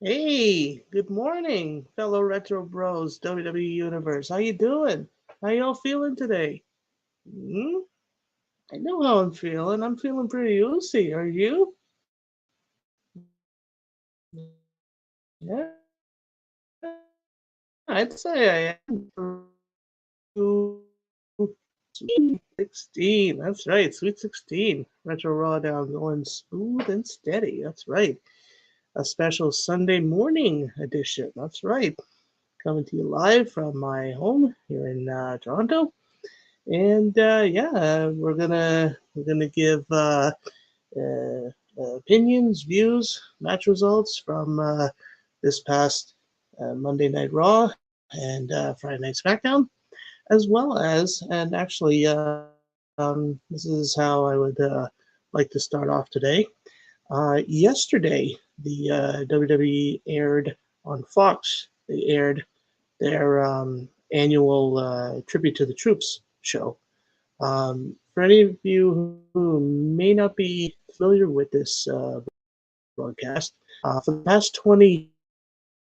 Hey, good morning, fellow Retro Bros, WWE Universe. How you doing? How y'all feeling today? Hmm? I know how I'm feeling. I'm feeling pretty oozy. Are you? Yeah, I'd say I am. Sweet 16. That's right, Sweet 16. Retro RawDown going smooth and steady. That's right. A special Sunday morning edition. That's right. Coming to you live from my home here in Toronto. And yeah, we're gonna give opinions, views, match results from this past Monday Night Raw and Friday Night SmackDown, as well as, and actually, this is how I would like to start off today. Yesterday, the WWE aired on Fox. They aired their annual Tribute to the Troops show. For any of you who may not be familiar with this broadcast, for the past 20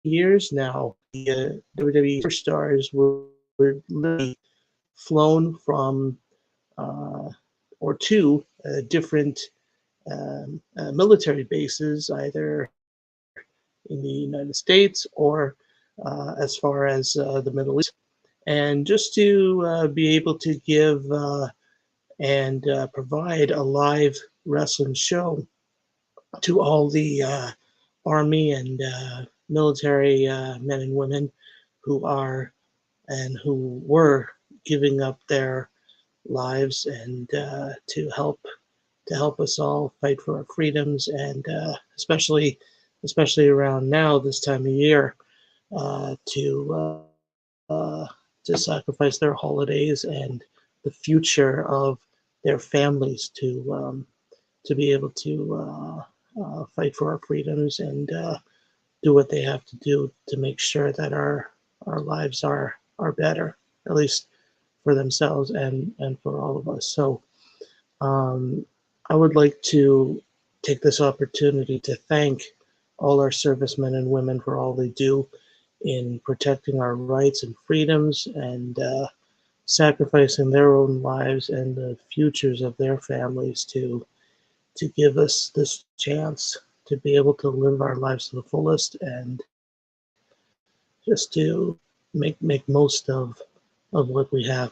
years now, the WWE superstars were literally flown from uh, or to different military bases, either in the United States or as far as the Middle East. And just to be able to give and provide a live wrestling show to all the Army and military men and women who are and who were giving up their lives and to help us all fight for our freedoms, and especially around now this time of year, to sacrifice their holidays and the future of their families to be able to fight for our freedoms and do what they have to do to make sure that our lives are better, at least for themselves and for all of us. So um, I would like to take this opportunity to thank all our servicemen and women for all they do in protecting our rights and freedoms and sacrificing their own lives and the futures of their families to give us this chance to be able to live our lives to the fullest and just to make most of what we have.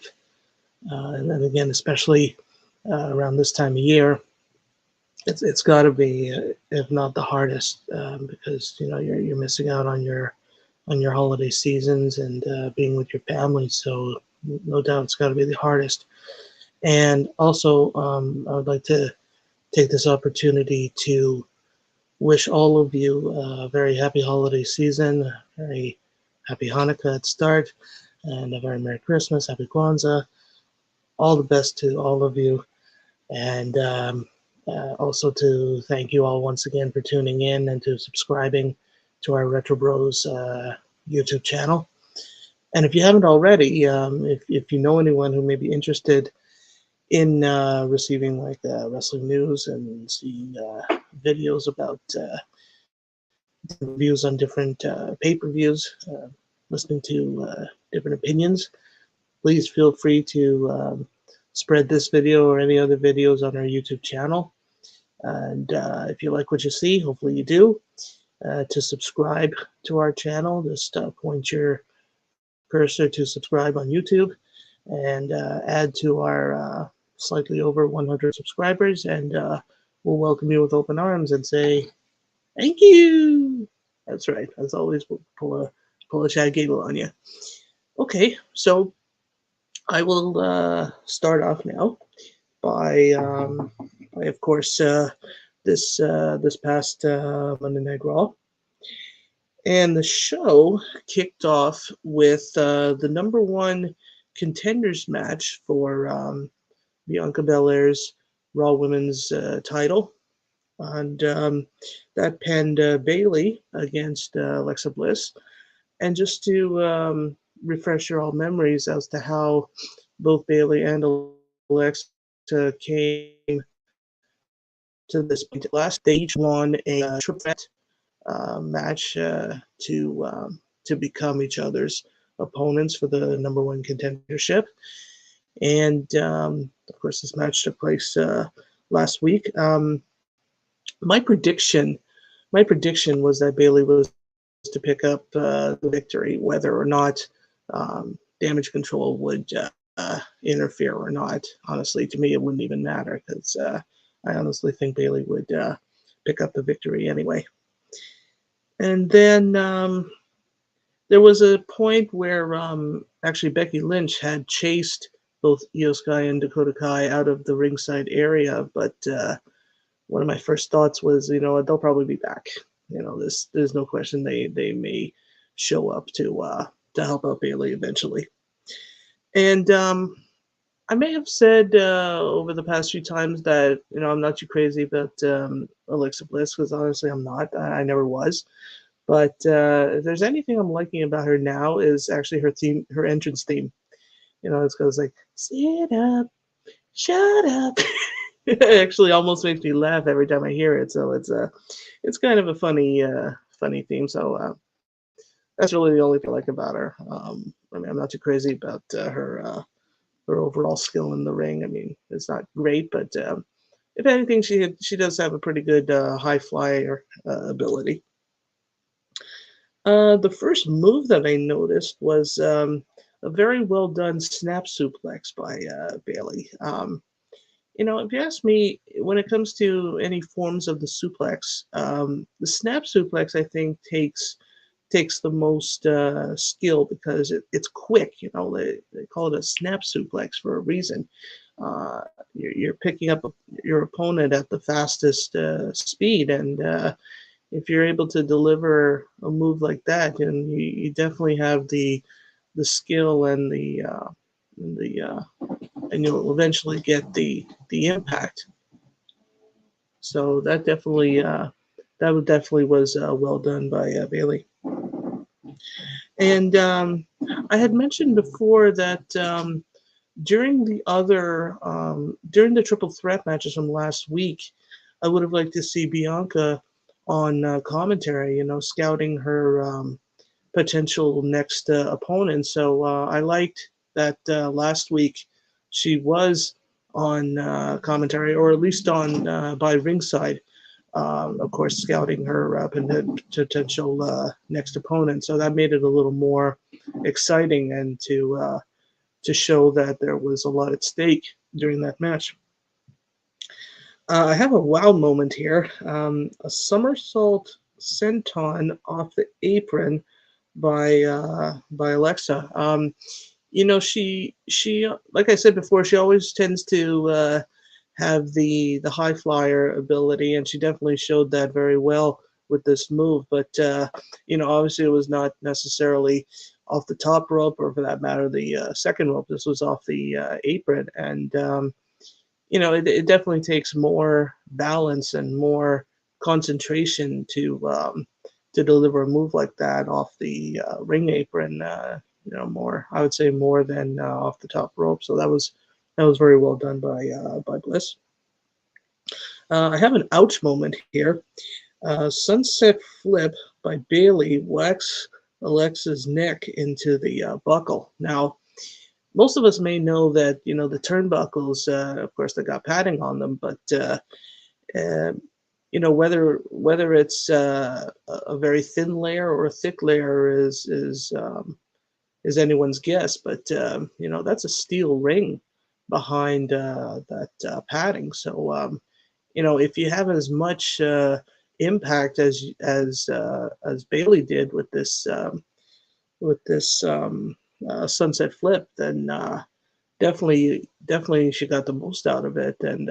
And then again, especially around this time of year, it's got to be, if not the hardest, because you're missing out on your holiday seasons and being with your family. So no doubt it's got to be the hardest. And also, I would like to take this opportunity to wish all of you a very happy holiday season, a very happy Hanukkah at start, and a very Merry Christmas, Happy Kwanzaa. All the best to all of you. And also to thank you all once again for tuning in and to subscribing to our Retro Bros YouTube channel. And if you haven't already, if you know anyone who may be interested in receiving like wrestling news and seeing videos about different reviews on different pay-per-views, listening to different opinions, please feel free to spread this video or any other videos on our YouTube channel. And if you like what you see, hopefully you do, to subscribe to our channel, just point your cursor to subscribe on YouTube and add to our slightly over 100 subscribers, and we'll welcome you with open arms and say thank you. That's right. As always, we'll pull a Chad Gable on you. Okay, so I will start off now by, of course, this past Monday Night Raw, and the show kicked off with the number one contenders match for Bianca Belair's Raw Women's title, and that penned Bayley against Alexa Bliss. And just to refresh your all memories as to how both Bayley and Alexa came to this point, last they each won a triple threat match to become each other's opponents for the #1 contendership. And of course, this match took place last week. My prediction, my prediction was that Bailey was to pick up the victory, whether or not damage control would interfere or not. Honestly, to me, it wouldn't even matter because I honestly think Bailey would pick up the victory anyway. And then there was a point where actually Becky Lynch had chased both Io Sky and Dakota Kai out of the ringside area, but one of my first thoughts was, you know, they'll probably be back. You know, there's no question they may show up to help out Bailey eventually. And I may have said over the past few times that, you know, I'm not too crazy about Alexa Bliss, because honestly I'm not. I never was. But if there's anything I'm liking about her now is actually her theme, her entrance theme. You know, it goes like, "Sit up, shut up." It actually almost makes me laugh every time I hear it. So it's kind of a funny theme. So that's really the only thing I like about her. I mean, I'm not too crazy about her overall skill in the ring. I mean, it's not great, but if anything, she does have a pretty good high flyer ability. The first move that I noticed was a very well done snap suplex by Bailey. You know, if you ask me, when it comes to any forms of the suplex, the snap suplex I think takes the most skill because it's quick. You know, they call it a snap suplex for a reason. Uh, you're picking up your opponent at the fastest speed, and if you're able to deliver a move like that, then you definitely have the skill and the and you'll eventually get the impact. So that definitely was well done by Bailey. And I had mentioned before that during the triple threat matches from last week, I would have liked to see Bianca on commentary, you know, scouting her potential next opponent. So I liked that last week she was on commentary, or at least on by ringside. Of course, scouting her potential next opponent. So that made it a little more exciting and to show that there was a lot at stake during that match. I have a wow moment here. A somersault senton off the apron by Alexa. You know, she like I said before, she always tends to have the high flyer ability, and she definitely showed that very well with this move. But you know, obviously it was not necessarily off the top rope, or for that matter, the second rope. This was off the apron, and you know, it definitely takes more balance and more concentration to deliver a move like that off the ring apron. You know, more, I would say more than off the top rope. So that was very well done by Bliss. I have an ouch moment here. Sunset flip by Bailey whacks Alexa's neck into the buckle. Now, most of us may know that, you know, the turnbuckles, of course, they got padding on them, but uh, you know, whether it's a very thin layer or a thick layer is anyone's guess. But you know, that's a steel ring behind that padding. So you know, if you have as much impact as Bailey did with this sunset flip, then definitely she got the most out of it, and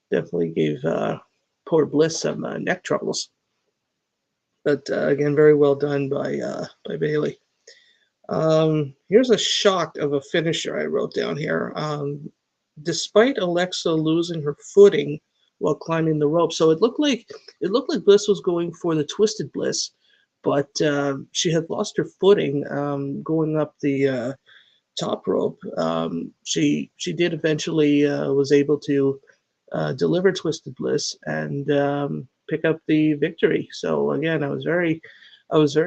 definitely gave poor Bliss some neck troubles. But again, very well done by Bailey. Here's a shock of a finisher I wrote down here. Despite Alexa losing her footing while climbing the rope, so it looked like Bliss was going for the twisted Bliss, but she had lost her footing going up the top rope. She did eventually was able to deliver twisted Bliss and pick up the victory. So again, I was very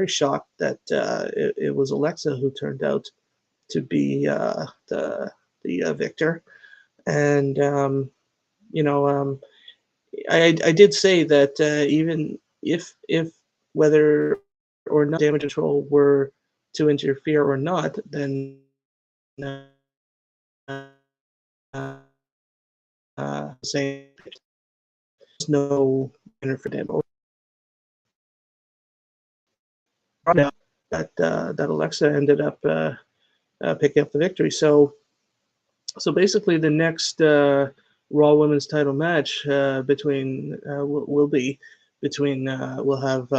shocked that it was Alexa who turned out to be the victor. And you know, I did say that even if whether or not damage control were to interfere or not, then saying there's no winner for demo. That Alexa ended up picking up the victory. So basically, the next Raw Women's Title match between will be between we'll have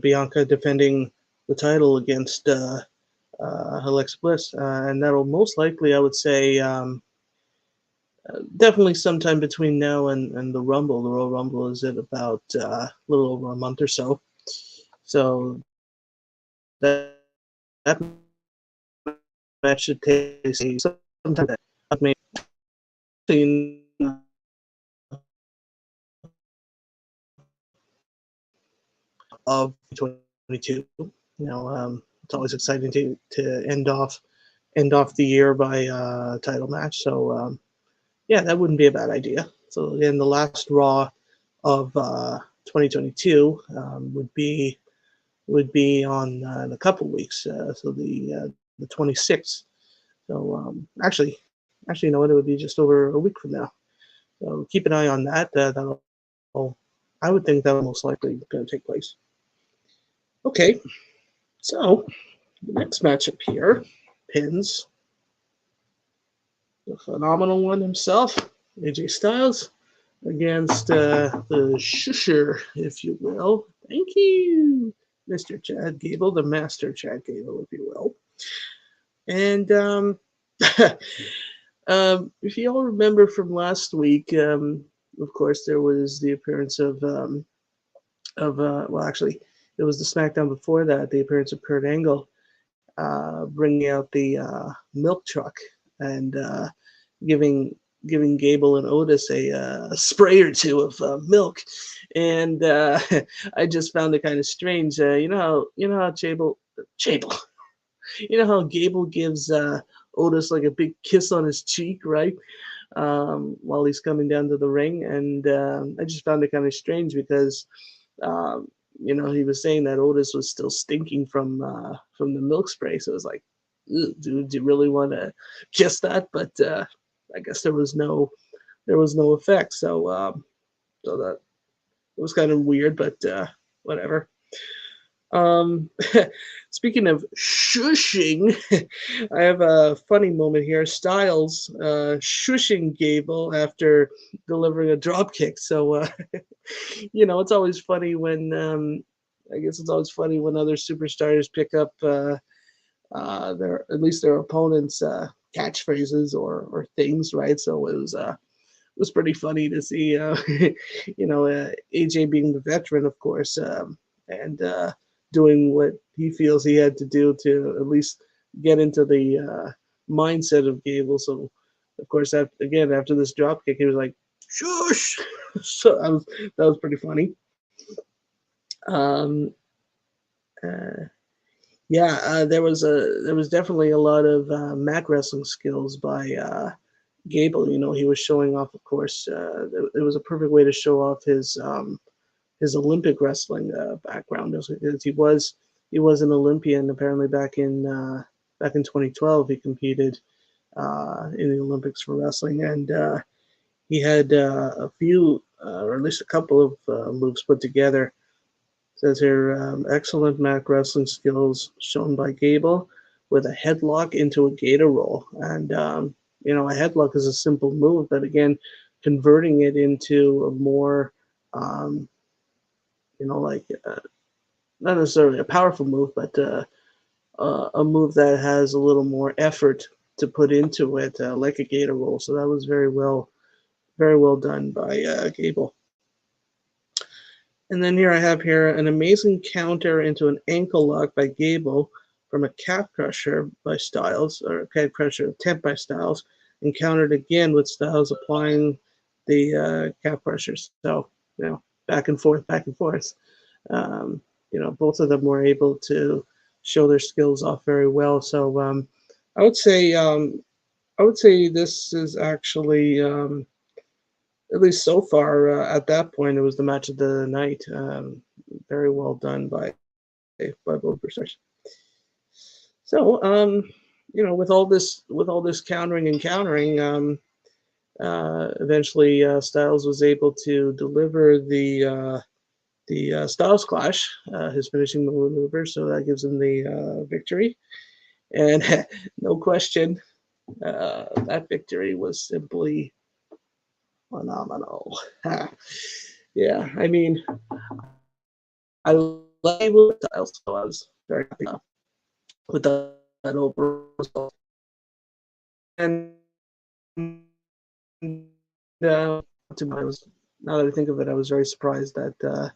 Bianca defending the title against Alexa Bliss, and that'll most likely, I would say, definitely sometime between now and the Rumble. The Royal Rumble is at about a little over a month or so. So that match should take place sometime maybe of 2022. It's always exciting to end off the year by a title match. So yeah, that wouldn't be a bad idea. So again, the last Raw of 2022 would be on in a couple weeks. So the 26th. So actually, you know what? It would be just over a week from now. So keep an eye on that. I would think that will most likely going to take place. Okay, so the next matchup here pins the phenomenal one himself, AJ Styles, against the shusher, if you will. Thank you, Mr. Chad Gable, the master Chad Gable, if you will. And if you all remember from last week, of course, there was the appearance of well, actually, it was the SmackDown before that, the appearance of Kurt Angle, bringing out the milk truck and giving Gable and Otis a spray or two of milk, and I just found it kind of strange. You know how Chable, you know how Gable gives Otis like a big kiss on his cheek, right? While he's coming down to the ring, and I just found it kind of strange because he was saying that Otis was still stinking from the milk spray, so it was like, dude, do you really want to kiss that? But I guess there was no effect, so that it was kind of weird, but whatever. Speaking of shushing, I have a funny moment here. Styles shushing Gable after delivering a drop kick. So, it's always funny when I guess it's always funny when other superstars pick up their at least their opponents' catchphrases or things, right? So it was pretty funny to see, AJ being the veteran, of course, and doing what he feels he had to do to at least get into the mindset of Gable. So, of course, after this drop kick, he was like, "Shush!" So that was pretty funny. There was definitely a lot of mat wrestling skills by Gable. He was showing off, of course. It was a perfect way to show off his Olympic wrestling background, because he was an Olympian apparently back in 2012. He competed in the Olympics for wrestling, and he had a few, or at least a couple of moves put together. It says here, excellent mat wrestling skills shown by Gable with a headlock into a gator roll, and a headlock is a simple move, but again, converting it into a more not necessarily a powerful move, but a move that has a little more effort to put into it, like a gator roll. So that was very well done by Gable. And then here I have an amazing counter into an ankle lock by Gable from a calf crusher by Styles, or a calf crusher attempt by Styles, and countered again with Styles applying the calf crushers. So, back and forth, back and forth. Both of them were able to show their skills off very well. So I would say I would say this is actually at least so far at that point it was the match of the night. Very well done by both superstars. So with all this countering and countering, eventually Styles was able to deliver the Styles Clash, his finishing maneuver, so that gives him the victory. And no question, that victory was simply phenomenal. Yeah, I mean, I like with Styles, so I was very happy with that overall result. And to my was now that I think of it, I was very surprised that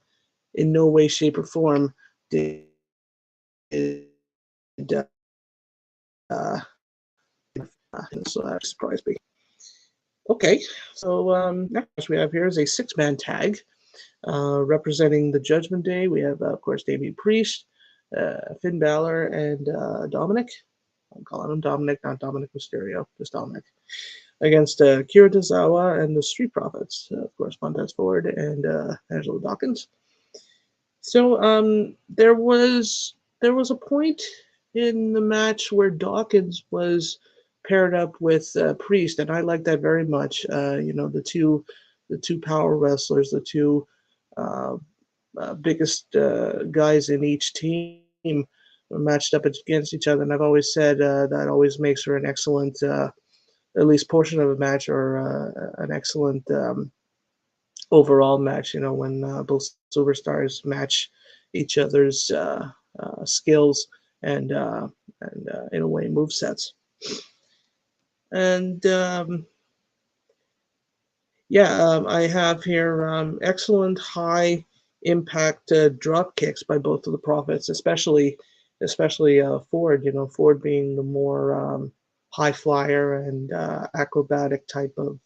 in no way, shape, or form did uh, so that surprised me. Okay, so next we have here is a six-man tag representing the Judgment Day. We have, of course, Damian Priest, Finn Balor, and Dominic. I'm calling him Dominic, not Dominic Mysterio, just Dominic. Against Kira Tozawa and the Street Profits, of course, Montez Ford and Angelo Dawkins. So there was a point in the match where Dawkins was paired up with Priest, and I like that very much. The two power wrestlers, the two biggest guys in each team matched up against each other, and I've always said that always makes for an excellent, at least portion of a match, or an excellent overall match. When both superstars match each other's skills and in a way move sets. And I have here excellent high impact drop kicks by both of the Profits, especially Ford. Ford being the more high flyer and acrobatic type of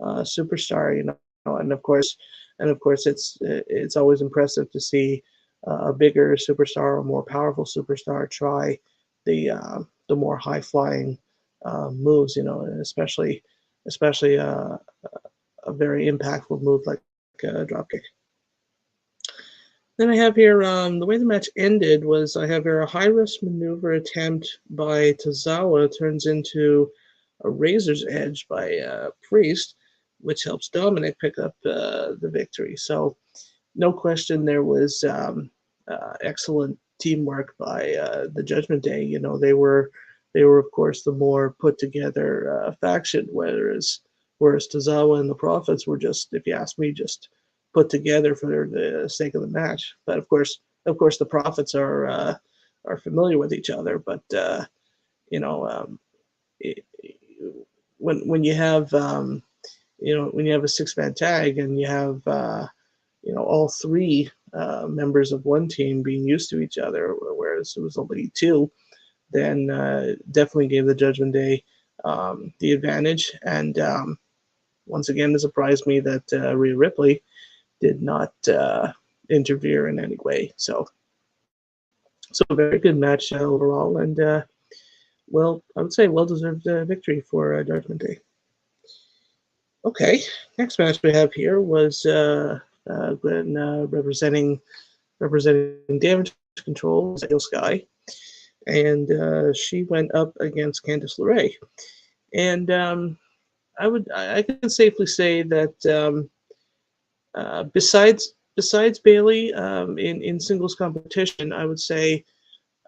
superstar. And of course, it's always impressive to see a bigger superstar or more powerful superstar try the more high flying moves. And especially a very impactful move like a dropkick. Then I have here the way the match ended was I have here a high risk maneuver attempt by Tozawa turns into a razor's edge by Priest, which helps Dominic pick up the victory. So no question there was excellent teamwork by the Judgment Day. They were of course the more put together faction, whereas Tozawa and the Profits were just, if you ask me, just put together for the sake of the match. But of course the Profits are familiar with each other. But when you have when you have a six-man tag and you have all three members of one team being used to each other, whereas it was only two, then definitely gave the Judgment Day the advantage. And once again, it surprised me that Rhea Ripley did not interfere in any way. So a very good match overall, and I would say well-deserved victory for Judgment Day. Okay, next match we have here was Glenn representing Damage Control, Io Sky, and she went up against Candice LeRae. And I can safely say that besides Bayley in singles competition, I would say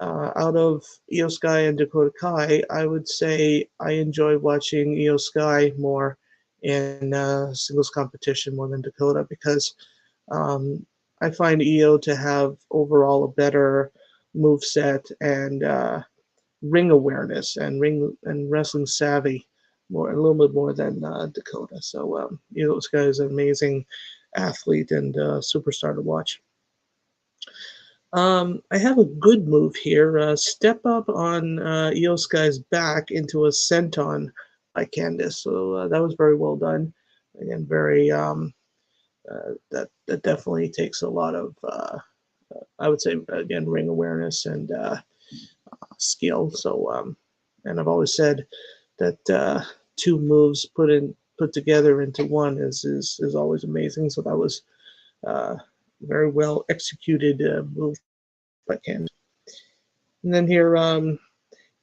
out of Io Sky and Dakota Kai, I would say I enjoy watching Io Sky more in singles competition more than Dakota, because I find Io to have overall a better move set and ring awareness and wrestling savvy a little bit more than Dakota. So Io Sky is an amazing athlete and superstar to watch. I have a good move here. Step up on Io Sky's back into a senton by Candice. So that was very well done. Again, very that definitely takes a lot of I would say again ring awareness and skill. So and I've always said that two moves put together into one is always amazing. So that was uh, very well executed move by Candace. And then here,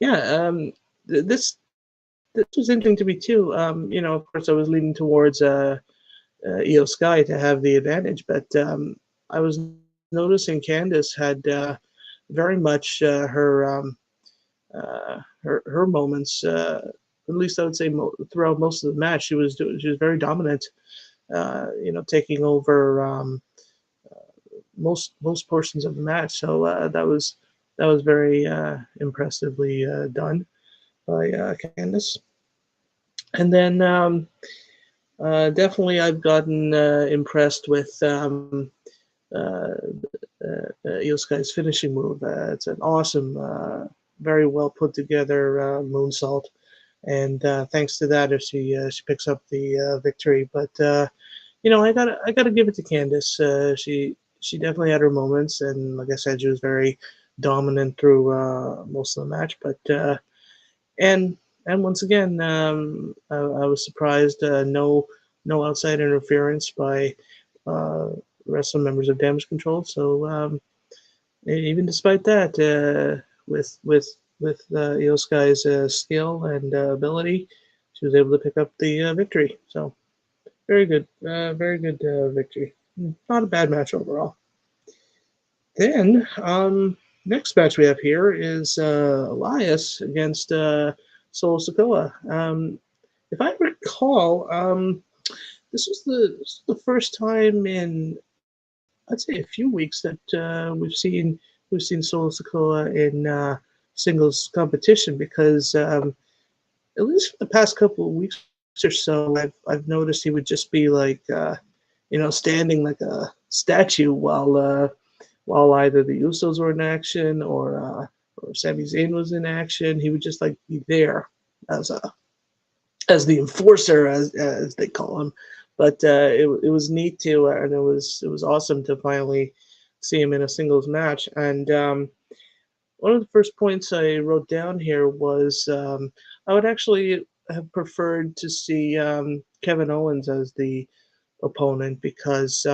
yeah, this this was interesting to me too. Of course, I was leaning towards Io Sky to have the advantage, but I was noticing Candace had very much her moments. At least I would say throughout most of the match, she was very dominant. Taking over most portions of the match. So that was very impressively done by Candace. And then definitely I've gotten impressed with uh, Io Sky's finishing move. It's an awesome, very well put together moonsault, and thanks to that, she picks up the victory. But I gotta give it to Candice. She definitely had her moments, and like I said, she was very dominant through most of the match. But and and once again, I was surprised. No outside interference by uh, rest of members of Damage Control. So even despite that, with Io Sky's skill and ability, she was able to pick up the victory. So very good victory. Not a bad match overall. Then next match we have here is Elias against Solo Sikoa. If I recall, this was the first time in I'd say a few weeks that we've seen Solo Sikoa in singles competition because at least for the past couple of weeks or so, I've noticed he would just be like standing like a statue while either the Usos were in action or Sami Zayn was in action. He would just like be there as a as the enforcer, as they call him. But it was neat to, and it was awesome to finally see him in a singles match. And one of the first points I wrote down here was I would actually have preferred to see Kevin Owens as the opponent because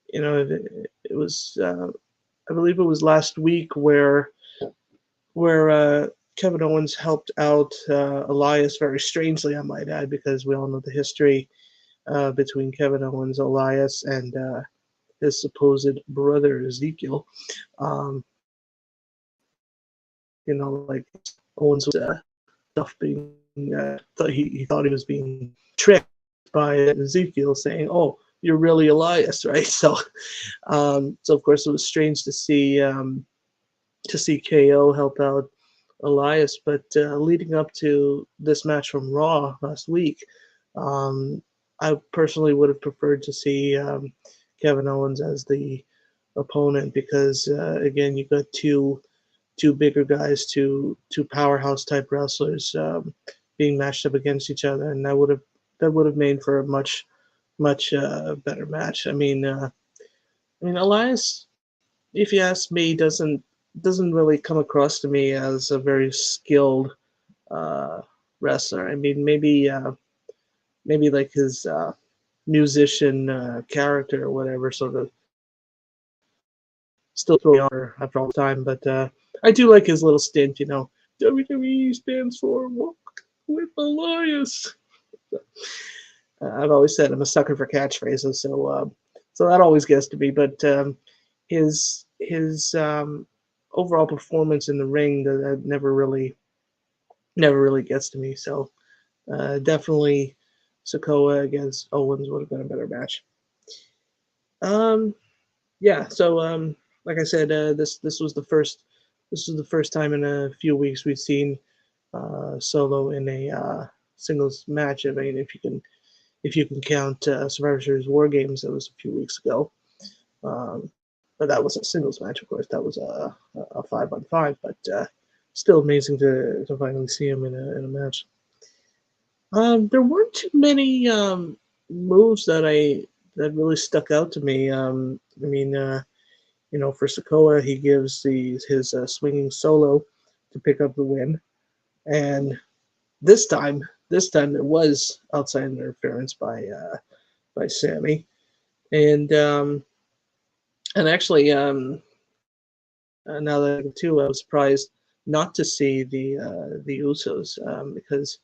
it was I believe it was last week where Kevin Owens helped out Elias very strangely, I might add, because we all know the history between Kevin Owens, Elias, and his supposed brother Ezekiel. Um, like Owens was stuff being he thought he was being tricked by Ezekiel saying, "Oh, you're really Elias, right?" So of course it was strange to see KO help out Elias, but leading up to this match from Raw last week, um, I personally would have preferred to see Kevin Owens as the opponent because again, you got two bigger guys, two powerhouse type wrestlers being matched up against each other, and that would have made for a much better match. I mean Elias, if you ask me, doesn't really come across to me as a very skilled uh, wrestler. I mean, maybe like his musician character or whatever sort of still throw me on after all the time. But I do like his little stint. WWE stands for Walk with Elias. I've always said I'm a sucker for catchphrases, so that always gets to me. But his overall performance in the ring that never really gets to me. So definitely Sokoa against Owens would have been a better match. Um, yeah. So like I said, this was the first time in a few weeks we've seen Solo in a singles match. I mean, if you can count Survivor Series War Games, that was a few weeks ago. Um, but that was a singles match, of course. That was a 5-on-5, but still amazing to finally see him in a match. There weren't too many moves that really stuck out to me. I mean, for Sokoa, he gives his swinging solo to pick up the win, and this time, it was outside interference by Sammy, and actually, now that I think too, I was surprised not to see the Usos because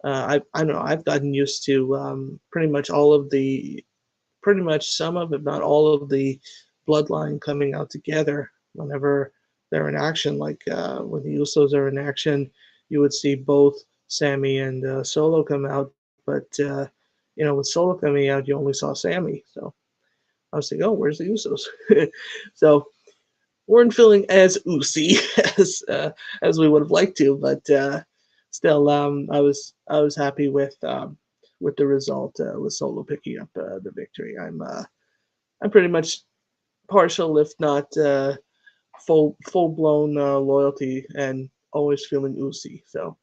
I don't know, I've gotten used to pretty much some of, if not all of the bloodline coming out together whenever they're in action. Like when the Usos are in action, you would see both Sammy and Solo come out, but with Solo coming out, you only saw Sammy. So I was like, oh, where's the Usos? So weren't feeling as oozy as we would have liked to, but still, I was happy with the result with Solo picking up the victory. I'm pretty much partial, if not full blown loyalty, and always feeling oozy. So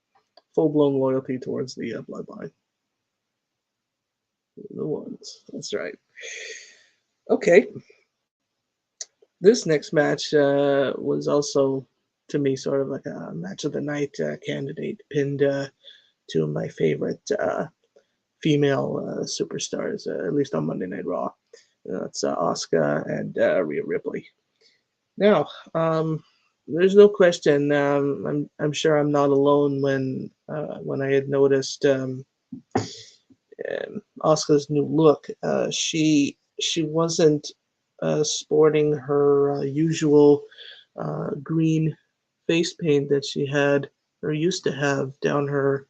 full blown loyalty towards the bloodline. The ones. That's right. Okay. This next match was also, to me, sort of like a match of the night candidate. Pinned two of my favorite female superstars, at least on Monday Night Raw. That's Asuka and Rhea Ripley. Now, there's no question. I'm sure I'm not alone when I had noticed Asuka's new look. She wasn't sporting her usual green face paint that she had or used to have down her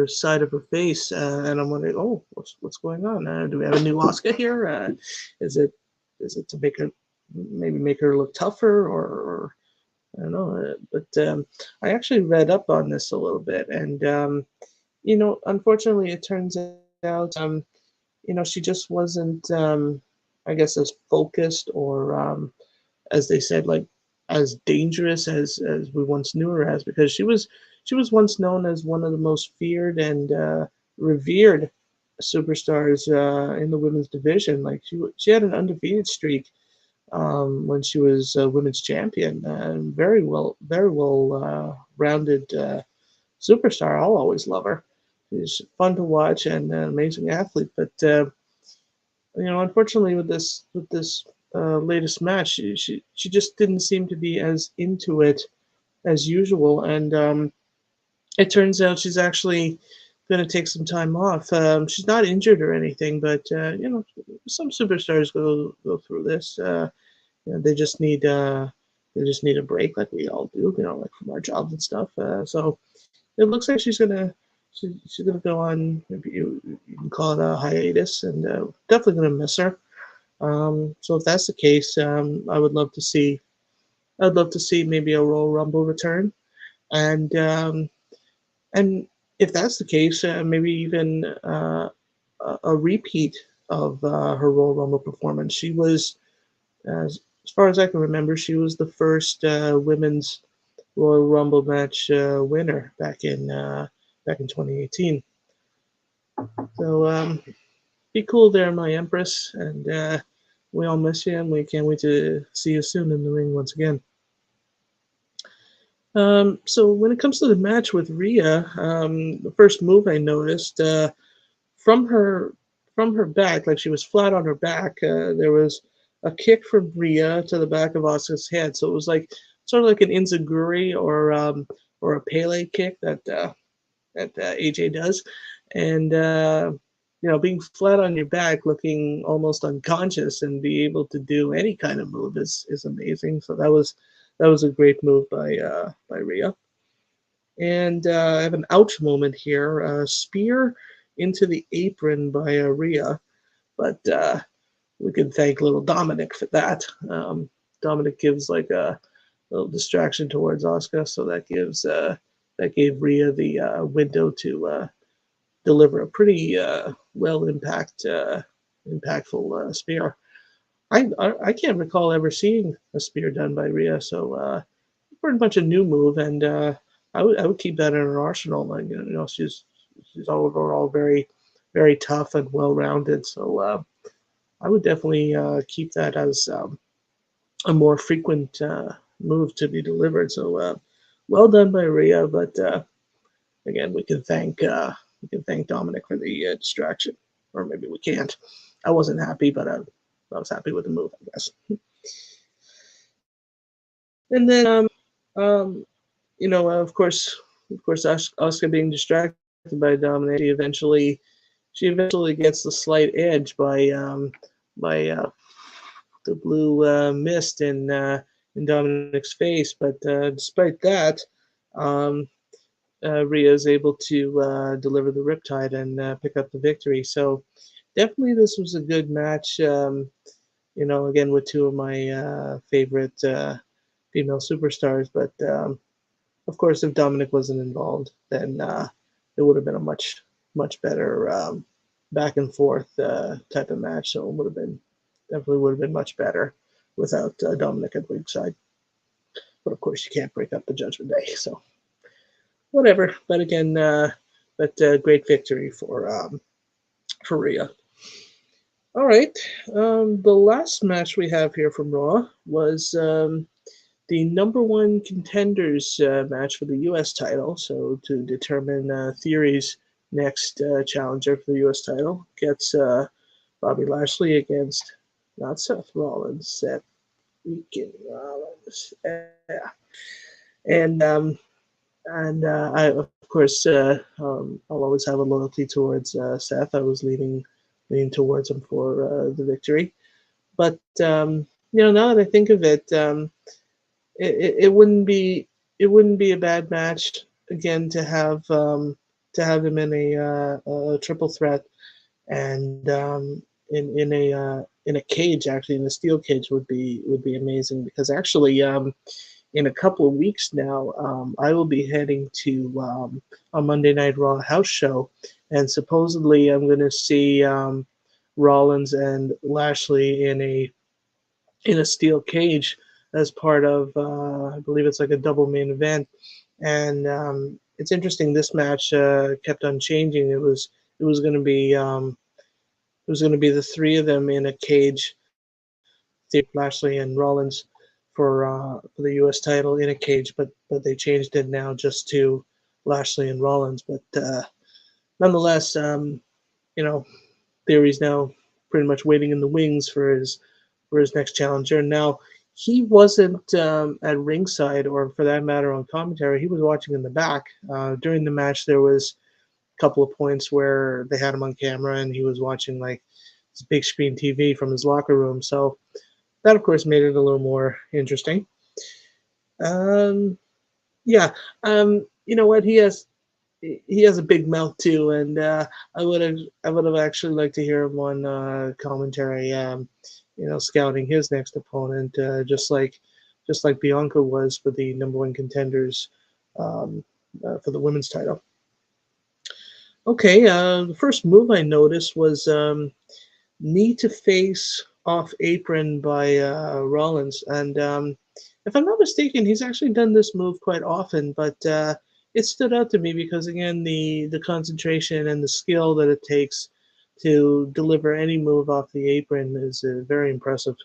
side of her face, and I'm wondering, oh, what's going on? Do we have a new Asuka here? Is it to make her look tougher, or I don't know? But I actually read up on this a little bit, and unfortunately, it turns out she just wasn't, I guess, as focused or as they said, like as dangerous as we once knew her as, because she was once known as one of the most feared and revered superstars in the women's division. Like she had an undefeated streak when she was women's champion, and very well rounded superstar. I'll always love her. She's fun to watch and an amazing athlete, but unfortunately, with this latest match, she just didn't seem to be as into it as usual, and it turns out she's actually going to take some time off. She's not injured or anything, but some superstars go through this. They just need a break, like we all do, like from our jobs and stuff. So it looks like she's gonna go on. Maybe you can call it a hiatus, and definitely gonna miss her. So if that's the case, I'd love to see maybe a Royal Rumble return, and and if that's the case, maybe even a repeat of her Royal Rumble performance. She was, as far as I can remember, she was the first women's Royal Rumble match winner back in 2018. So be cool there, my Empress, and we all miss you, and we can't wait to see you soon in the ring once again. So when it comes to the match with Rhea, the first move I noticed from her back, like she was flat on her back, there was a kick from Rhea to the back of Asuka's head. So it was like sort of like an enziguri or a Pele kick that AJ does, and being flat on your back, looking almost unconscious, and be able to do any kind of move is amazing. So that was a great move by Rhea. And I have an ouch moment here. Spear into the apron by Rhea, but we can thank little Dominic for that. Dominic gives like a little distraction towards Asuka, so that gave Rhea the window to deliver a pretty impactful spear. I can't recall ever seeing a spear done by Rhea, so pretty much a new move, and I would keep that in her arsenal. Like she's overall very very tough and well rounded. So I would definitely keep that as a more frequent move to be delivered. So well done by Rhea, but again, we can thank Dominic for the distraction, or maybe we can't. I wasn't happy, but I was happy with the move, I guess. And then um, of course, Oscar being distracted by Dominic, she eventually gets the slight edge by the blue mist in Dominic's face. But despite that, um, Rhea is able to deliver the Riptide and pick up the victory. So definitely, this was a good match. Again with two of my favorite female superstars. But of course, if Dominic wasn't involved, then it would have been a much better back and forth type of match. So it would have been much better without Dominic at ringside. But of course, you can't break up the Judgment Day, so whatever. But again, great victory for Rhea. All right, the last match we have here from Raw was the number one contenders match for the U.S. title. So to determine Theory's next challenger for the U.S. title, gets Bobby Lashley against not Seth Rollins, Seth freaking Rollins. Yeah. And I, of course, I'll always have a loyalty towards Seth. I was leaning towards him for the victory. But now that I think of it, it wouldn't be a bad match again to have him in a triple threat, and in a cage, actually in a steel cage, would be amazing, because actually in a couple of weeks now, I will be heading to a Monday Night Raw house show, and supposedly I'm going to see Rollins and Lashley in a steel cage as part of, I believe it's like a double main event. And it's interesting. This match kept on changing. It was going to be the three of them in a cage, Lashley and Rollins, for the U.S. title in a cage, but they changed it now just to Lashley and Rollins. But nonetheless, you know, Theory's now pretty much waiting in the wings for his next challenger. Now, he wasn't at ringside, or for that matter on commentary. He was watching in the back. During the match, there was a couple of points where they had him on camera, and he was watching like this big screen TV from his locker room. So that, of course, made it a little more interesting. Um, yeah, you know what? He has a big mouth too, and I would have actually liked to hear him on commentary. Scouting his next opponent, just like Bianca was for the number one contenders for the women's title. Okay, the first move I noticed was knee to face off apron by Rollins, and if I'm not mistaken, he's actually done this move quite often, but it stood out to me because, again, the concentration and the skill that it takes to deliver any move off the apron is very impressive.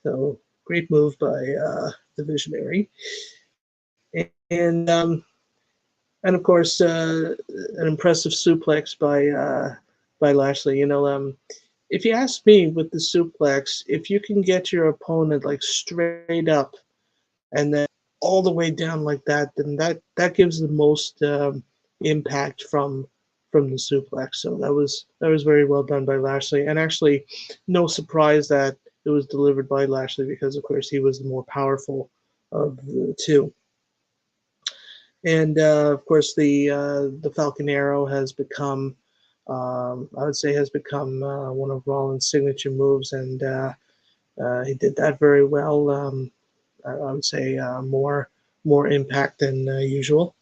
So great move by the Visionary, and of course an impressive suplex by Lashley. If you ask me, with the suplex, if you can get your opponent like straight up and then all the way down like that, then that gives the most impact from the suplex. So that was very well done by Lashley, and actually, no surprise that it was delivered by Lashley, because of course he was the more powerful of the two. And of course, the Falcon Arrow has become, I would say, one of Rollins' signature moves, and he did that very well. I would say more impact than usual.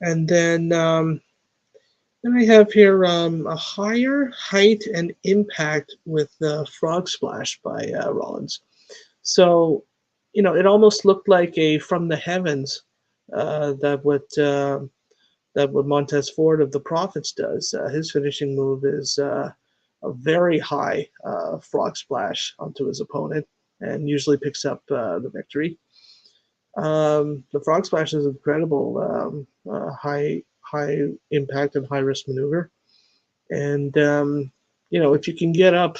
And then I have here a higher height and impact with the frog splash by Rollins. So, it almost looked like a from the heavens that what Montez Ford of the Prophets does. His finishing move is a a very high frog splash onto his opponent and usually picks up the victory. The frog splash is incredible, high impact and high risk maneuver. And if you can get up,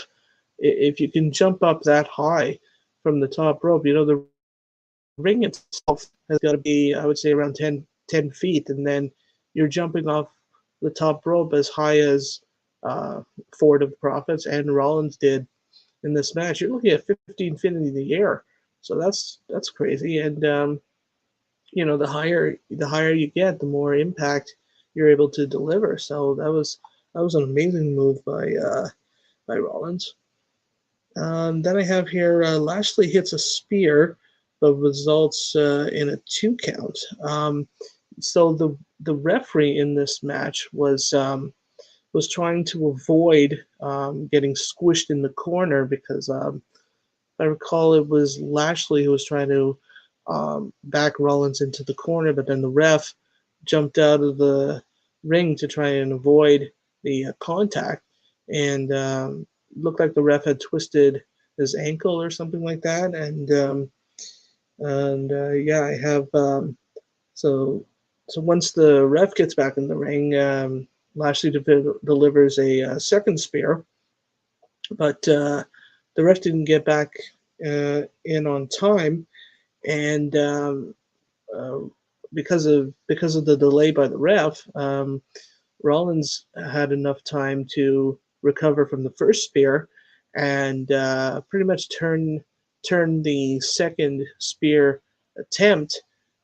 if you can jump up that high from the top rope, the ring itself has got to be, I would say, around 10 feet, and then you're jumping off the top rope as high as Ford of Profits and Rollins did in this match. You're looking at 15 feet in the air, so that's crazy. And the higher you get, the more impact you're able to deliver. So that was an amazing move by Rollins. Then I have here Lashley hits a spear, but results in a 2 count. So the referee in this match was trying to avoid getting squished in the corner because I recall it was Lashley who was trying to back Rollins into the corner, but then the ref jumped out of the ring to try and avoid the contact, and looked like the ref had twisted his ankle or something like that. Yeah, I have so once the ref gets back in the ring, Lashley delivers a second spear, but the ref didn't get back in on time, and uh, because of the delay by the ref, Rollins had enough time to recover from the first spear and pretty much turn the second spear attempt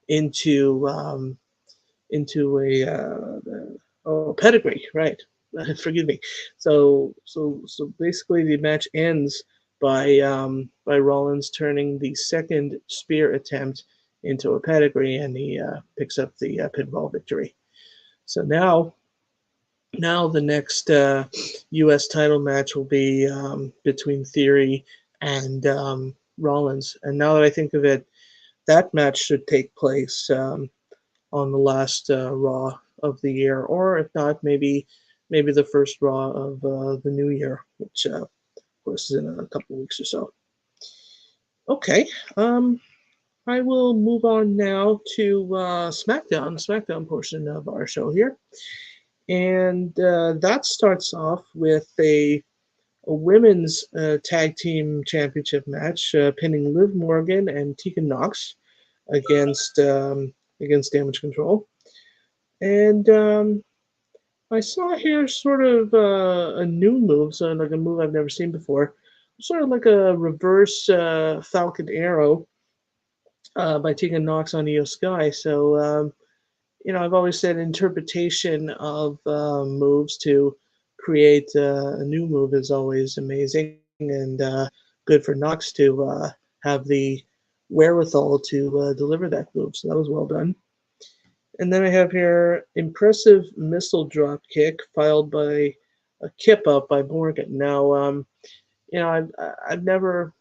into a pedigree, right? Forgive me. So basically, the match ends by Rollins turning the second spear attempt into a pedigree, and he picks up the pinfall victory. So now the next U.S. title match will be between Theory and Rollins. And now that I think of it, that match should take place on the last Raw of the year, or if not, maybe the first Raw of the new year, which of course is in a couple of weeks or so. Okay, I will move on now to SmackDown portion of our show here, and that starts off with a women's tag team championship match, pinning Liv Morgan and Tegan Nox against Damage Control. And I saw here sort of a new move, so like a move I've never seen before, sort of like a reverse Falcon Arrow by Tegan Nox on Io Sky. So I've always said interpretation of moves to create a new move is always amazing, and good for Nox to have the wherewithal to deliver that move. So that was well done. And then I have here impressive missile drop kick followed by a kip up by Morgan. Now, I've never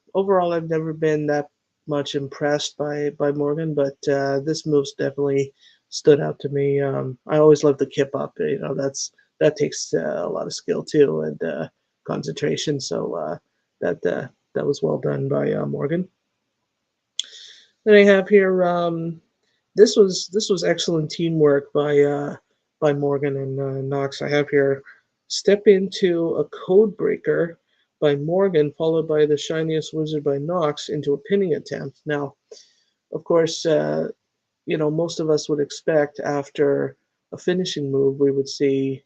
been that much impressed by Morgan, but this move's definitely stood out to me. I always love the kip up. That takes a lot of skill too, and concentration. So that was well done by Morgan. Then I have here this was excellent teamwork by Morgan and Nox. I have here step into a code breaker by Morgan, followed by the shiniest wizard by Nox into a pinning attempt. Now, of course, most of us would expect after a finishing move we would see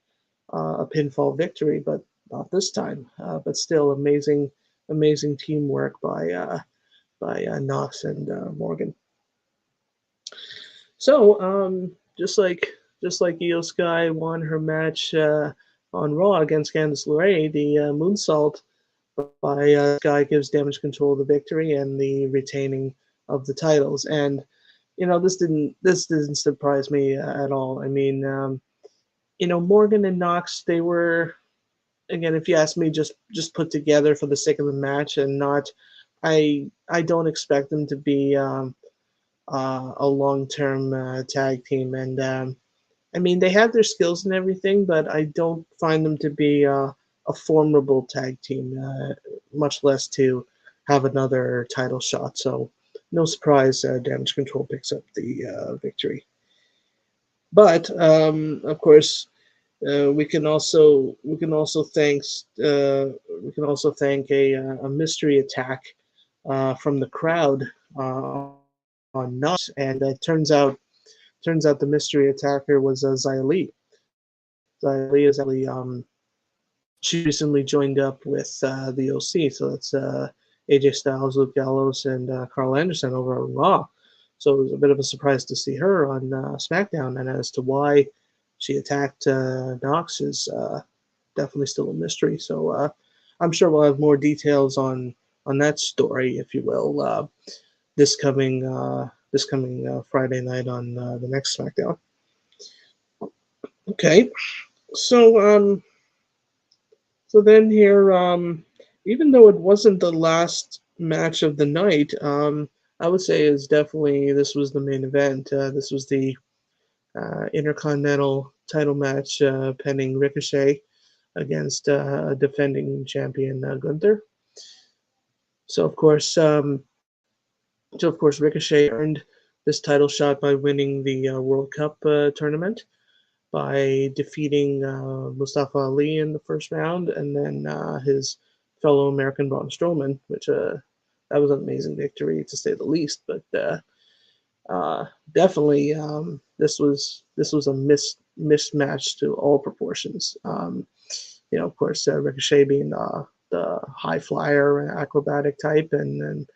a pinfall victory, but not this time. But still, amazing teamwork by Nox and Morgan. So, just like Io Sky won her match on Raw against Candice LeRae, the moonsault by Sky gives Damage Control the victory and the retaining of the titles. And this didn't surprise me at all. I mean, Morgan and Nox, they were, again, if you ask me, just put together for the sake of the match, and not. I don't expect them to be a long-term tag team, and I mean, they have their skills and everything, but I don't find them to be a a formidable tag team, much less to have another title shot. So no surprise, Damage Control picks up the victory. But of course, we can also thank a mystery attack from the crowd on Knox, and it turns out the mystery attacker was Xia Li. Xia Li is actually she recently joined up with the OC, so it's AJ Styles, Luke Gallows, and Carl Anderson over on Raw. So it was a bit of a surprise to see her on SmackDown, and as to why she attacked Knox is definitely still a mystery. So I'm sure we'll have more details on that story, if you will, this coming Friday night on the next SmackDown. Okay, so so then here, even though it wasn't the last match of the night, I would say is definitely this was the main event. This was the Intercontinental title match pending Ricochet against defending champion Gunther. So of course, Ricochet earned this title shot by winning the World Cup tournament by defeating Mustafa Ali in the first round, and then his fellow American Braun Strowman, which that was an amazing victory to say the least. But definitely, this was a mismatch to all proportions. Of course, Ricochet being the high flyer and acrobatic type, and then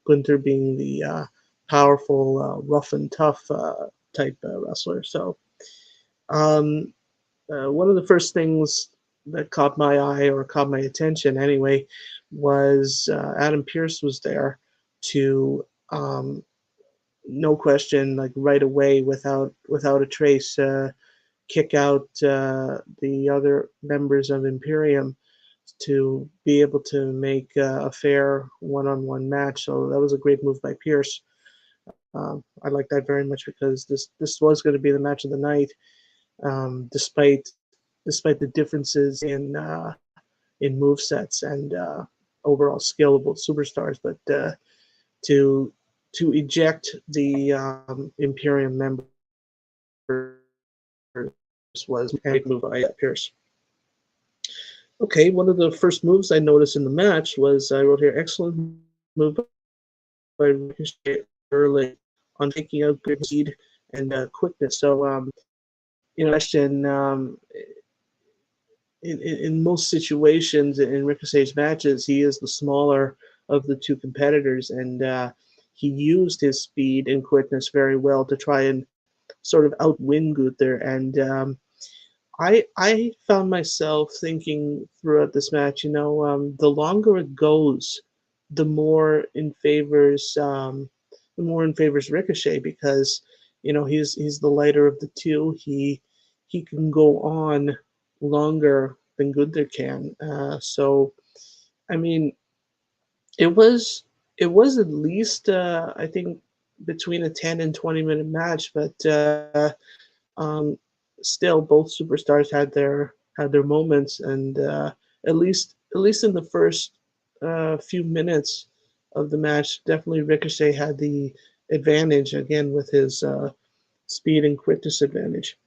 Gunther being the powerful, rough and tough type wrestler. So, one of the first things that caught my eye, or caught my attention anyway, was Adam Pearce was there to, no question, like right away, without a trace, kick out the other members of Imperium to be able to make a fair one-on-one match. So that was a great move by Pearce. I like that very much because this was going to be the match of the night, despite the differences in move sets and overall skill of both superstars. But to eject the Imperium members was a great move by Pearce. Okay, one of the first moves I noticed in the match was, I wrote here, excellent move by Ricochet early on taking out good speed and quickness. So, question, in most situations in Ricochet's matches, he is the smaller of the two competitors, and he used his speed and quickness very well to try and sort of outwin Gunther. And I found myself thinking throughout this match, the longer it goes, the more in favors Ricochet, because he's the lighter of the two. He can go on longer than Gunther can. So I mean, it was at least I think between a 10 and 20-minute match, but um, still both superstars had their moments, and at least in the first few minutes of the match, definitely Ricochet had the advantage again with his speed and quickness advantage.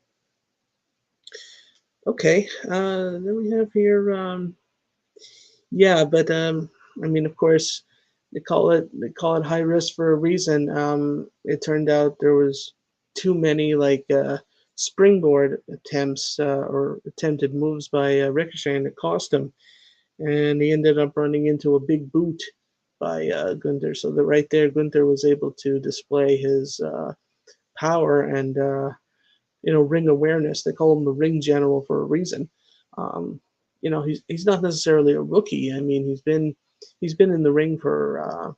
Okay, then we have here, yeah, but I mean, of course, they call it high risk for a reason. It turned out there was too many springboard attempts or attempted moves by Ricochet, and it cost him. And he ended up running into a big boot by Gunther. So that right there, Gunther was able to display his power and ring awareness. They call him the ring general for a reason. He's not necessarily a rookie. I mean, he's been in the ring for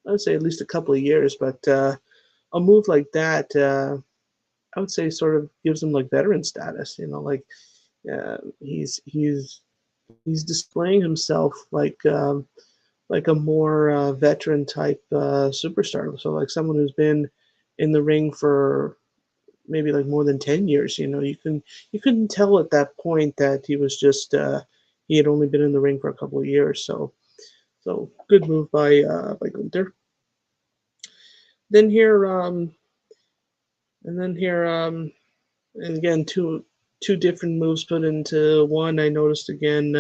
I'd say at least a couple of years, but a move like that, I would say, sort of gives him like veteran status. He's displaying himself like a more veteran type superstar. So like someone who's been in the ring for maybe like more than 10 years. You couldn't tell at that point that he was just he had only been in the ring for a couple of years. So good move by Gunther. Then here, and then here, and again, two different moves put into one. I noticed again,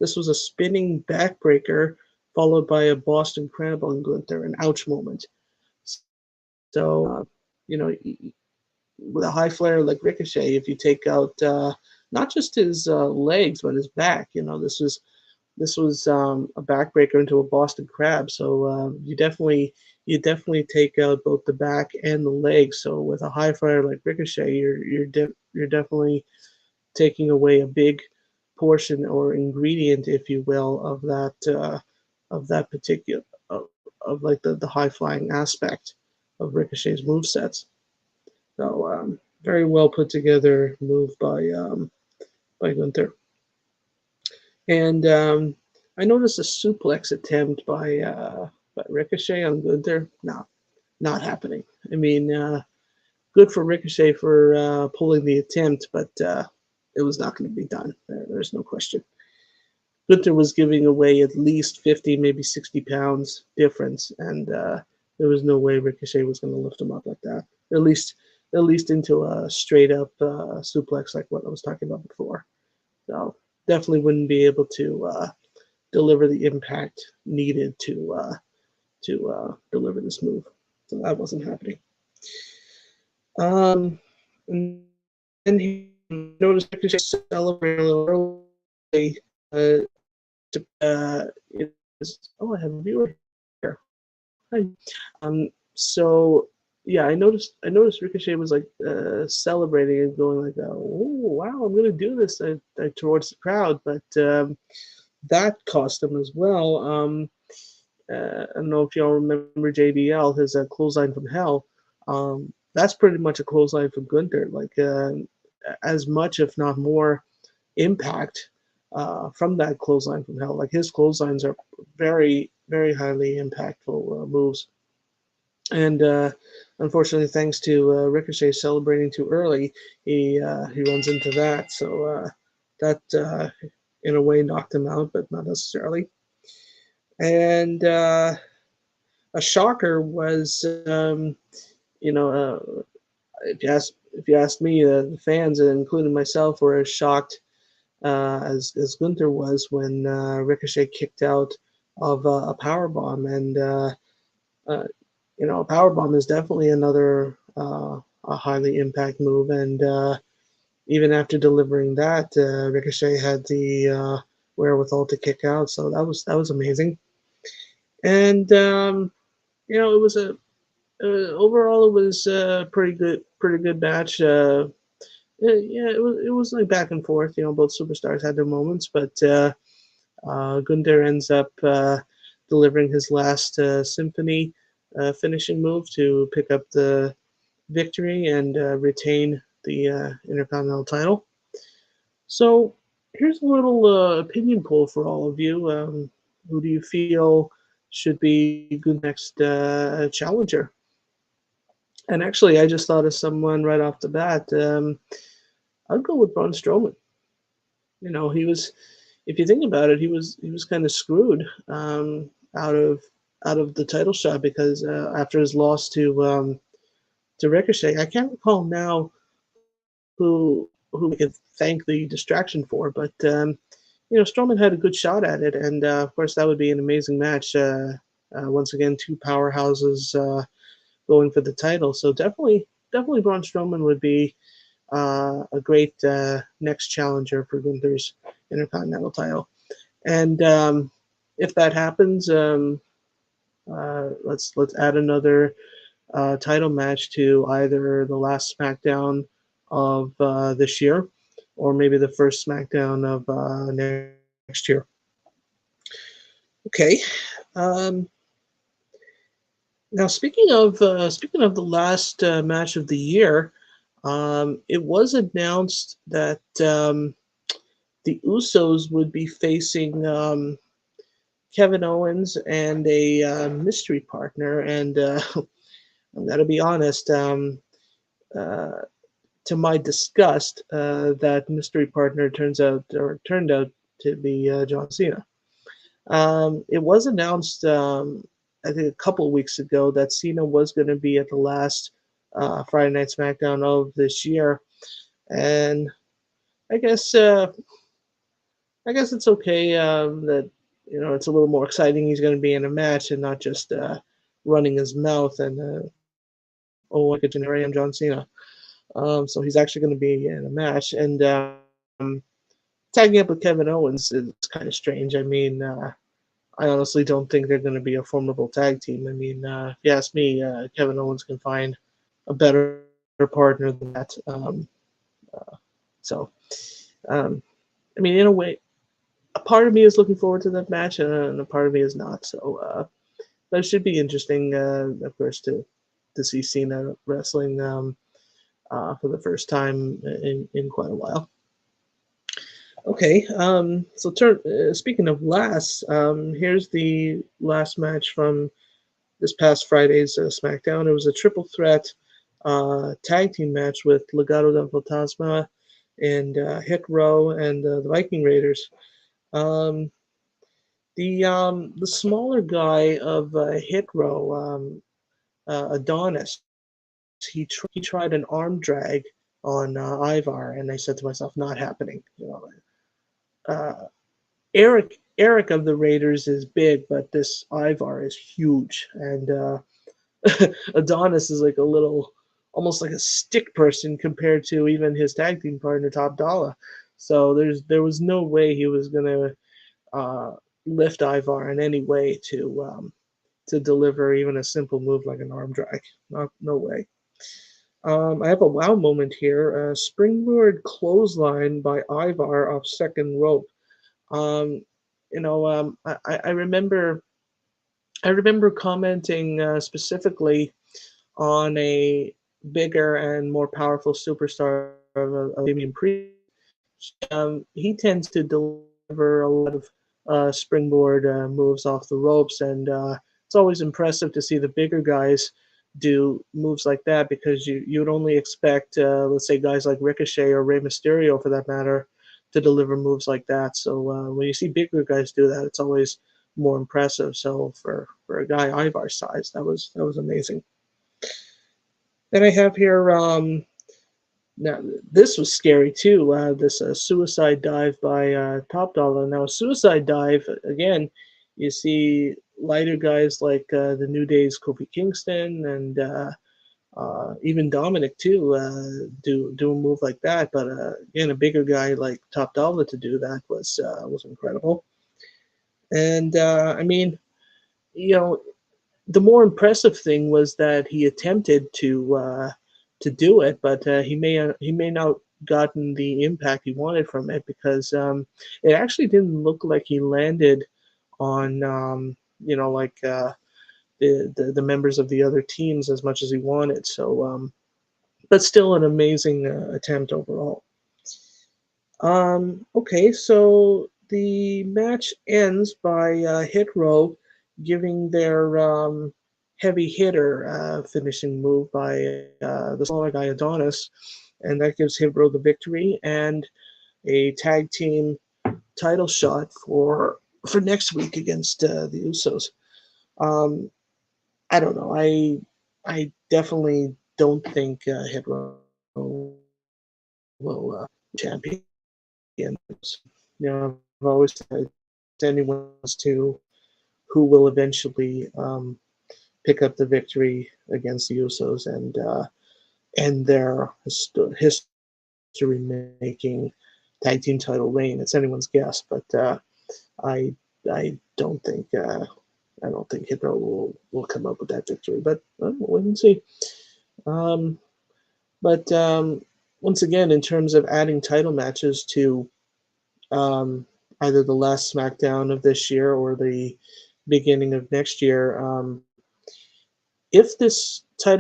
this was a spinning backbreaker followed by a Boston Crab on Gunther, an ouch moment. So, you know, with a high flyer like Ricochet, if you take out not just his legs but his back, this was a backbreaker into a Boston Crab. So you definitely take out both the back and the legs. So with a high flyer like Ricochet, you're definitely taking away a big portion or ingredient, if you will, of that particular of like the high flying aspect of Ricochet's move sets. So very well put together move by Gunther. And I noticed a suplex attempt by Ricochet on Gunther. No, not happening. I mean, good for Ricochet for pulling the attempt, but it was not going to be done. There's no question. Gunther was giving away at least 50, maybe 60 pounds difference, and there was no way Ricochet was going to lift him up like that. At least into a straight up suplex like what I was talking about before. So definitely wouldn't be able to deliver the impact needed to deliver this move. So that wasn't happening. And then he noticed Ricochet celebrating a little early. It was, oh, I have a viewer here. Hi. So yeah, I noticed Ricochet was like celebrating and going like, "Oh wow, I'm gonna do this," towards the crowd, but that cost him as well. I don't know if y'all remember JBL, his clothesline from hell. That's pretty much a clothesline from Gunther, like as much, if not more, impact from that clothesline from hell. Like his clotheslines are very, very highly impactful moves. And unfortunately, thanks to Ricochet celebrating too early, he runs into that. So that in a way knocked him out, but not necessarily. And a shocker was, if you ask me, the fans, including myself, were as shocked as Gunther was when Ricochet kicked out of a power bomb. And a power bomb is definitely another a highly impact move. And even after delivering that, Ricochet had the wherewithal to kick out. So that was amazing. And it was a overall it was a pretty good match. Yeah, it was like back and forth. Both superstars had their moments, but Gunther ends up delivering his last symphony finishing move to pick up the victory and retain the Intercontinental title. So here's a little opinion poll for all of you. Who do you feel should be Gunther's next challenger? And actually, I just thought of someone right off the bat. I'd go with Braun Strowman. He was, if you think about it, he was kind of screwed out of the title shot because after his loss to Ricochet, I can't recall now who we could thank the distraction for, but Strowman had a good shot at it, and of course that would be an amazing match. Once again, two powerhouses going for the title, so definitely Braun Strowman would be a great next challenger for Gunther's Intercontinental title. And if that happens, let's add another title match to either the last SmackDown of this year, or maybe the first SmackDown of next year. Okay. Now, speaking of the last match of the year, it was announced that the Usos would be facing Kevin Owens and a mystery partner, and I'm gonna be honest. To my disgust, that mystery partner turned out to be John Cena. It was announced, I think, a couple of weeks ago that Cena was going to be at the last Friday Night SmackDown of this year, and I guess uh, I guess it's okay that it's a little more exciting. He's going to be in a match and not just running his mouth and oh, I could I am John Cena. So he's actually going to be in a match, and tagging up with Kevin Owens is kind of strange. I mean, I honestly don't think they're going to be a formidable tag team. I mean, if you ask me, Kevin Owens can find a better partner than that. So, um, I mean, in a way, a part of me is looking forward to that match, and a part of me is not. So, that should be interesting, of course, to see Cena wrestling for the first time in quite a while. Okay, so speaking of last, here's the last match from this past Friday's SmackDown. It was a triple threat tag team match with Legado del Fantasma and Hit Row and the Viking Raiders. Um, the smaller guy of Hit Row, Adonis, he tried an arm drag on Ivar, and I said to myself, not happening. Uh, Eric of the Raiders is big, but this Ivar is huge, and Adonis is like a little, almost like a stick person compared to even his tag team partner Top Dollar. So there was no way he was gonna uh, lift Ivar in any way to deliver even a simple move like an arm drag. No way. I have a wow moment here. Springboard clothesline by Ivar off second rope. Um, I remember commenting specifically on a bigger and more powerful superstar of Damian Priest. He tends to deliver a lot of springboard moves off the ropes, and it's always impressive to see the bigger guys do moves like that because you'd only expect, let's say, guys like Ricochet or Rey Mysterio, for that matter, to deliver moves like that. So when you see bigger guys do that, it's always more impressive. So for a guy Ivar's size, that was amazing. Then I have here. Now, this was scary too. This suicide dive by Top Dollar. Now, a suicide dive, again, you see lighter guys like the New Day's Kofi Kingston and even Dominic too do a move like that. But again, a bigger guy like Top Dollar to do that was incredible. And I mean, you know, the more impressive thing was that he attempted to do it, but he may not gotten the impact he wanted from it because it actually didn't look like he landed on like the members of the other teams as much as he wanted. So, but still an amazing attempt overall. Okay, so the match ends by Hit Row giving their heavy hitter finishing move by the smaller guy Adonis, and that gives Hit Row the victory and a tag team title shot for next week against the Usos. Um, I don't know. I definitely don't think Hit Row will champion. I've always said anyone else to who will eventually pick up the victory against the Usos and end their history-making tag team title reign. It's anyone's guess, but I I don't think Hippo will come up with that victory. But we'll wait and see. Um, but once again, in terms of adding title matches to um, either the last SmackDown of this year or the beginning of next year. If this tag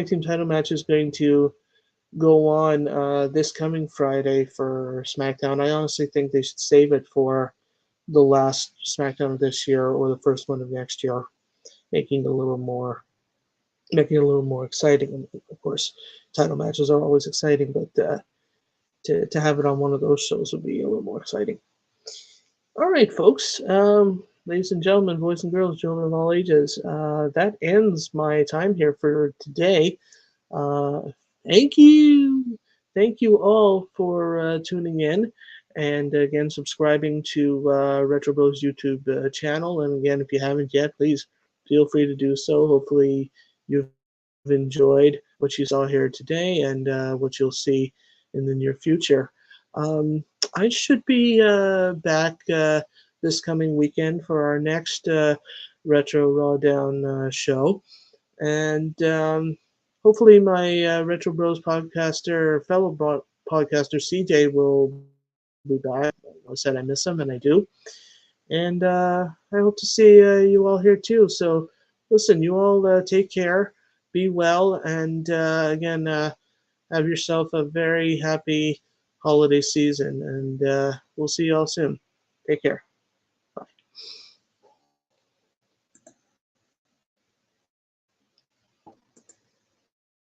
team title match is going to go on this coming Friday for SmackDown, I honestly think they should save it for the last SmackDown of this year or the first one of next year, making it a little more exciting. And of course, title matches are always exciting, but to have it on one of those shows would be a little more exciting. All right, folks. Ladies and gentlemen, boys and girls, children of all ages, that ends my time here for today. Uh, thank you. Thank you all for tuning in and again subscribing to Retro Bros YouTube channel. And again, if you haven't yet, please feel free to do so. Hopefully, you've enjoyed what you saw here today and what you'll see in the near future. I should be back this coming weekend for our next Retro RawDown show. And hopefully, my Retro Bros podcaster, podcaster CJ will be back. I said I miss him, and I do. And I hope to see you all here too. So, listen, you all take care, be well, and again, have yourself a very happy holiday season. And we'll see you all soon. Take care.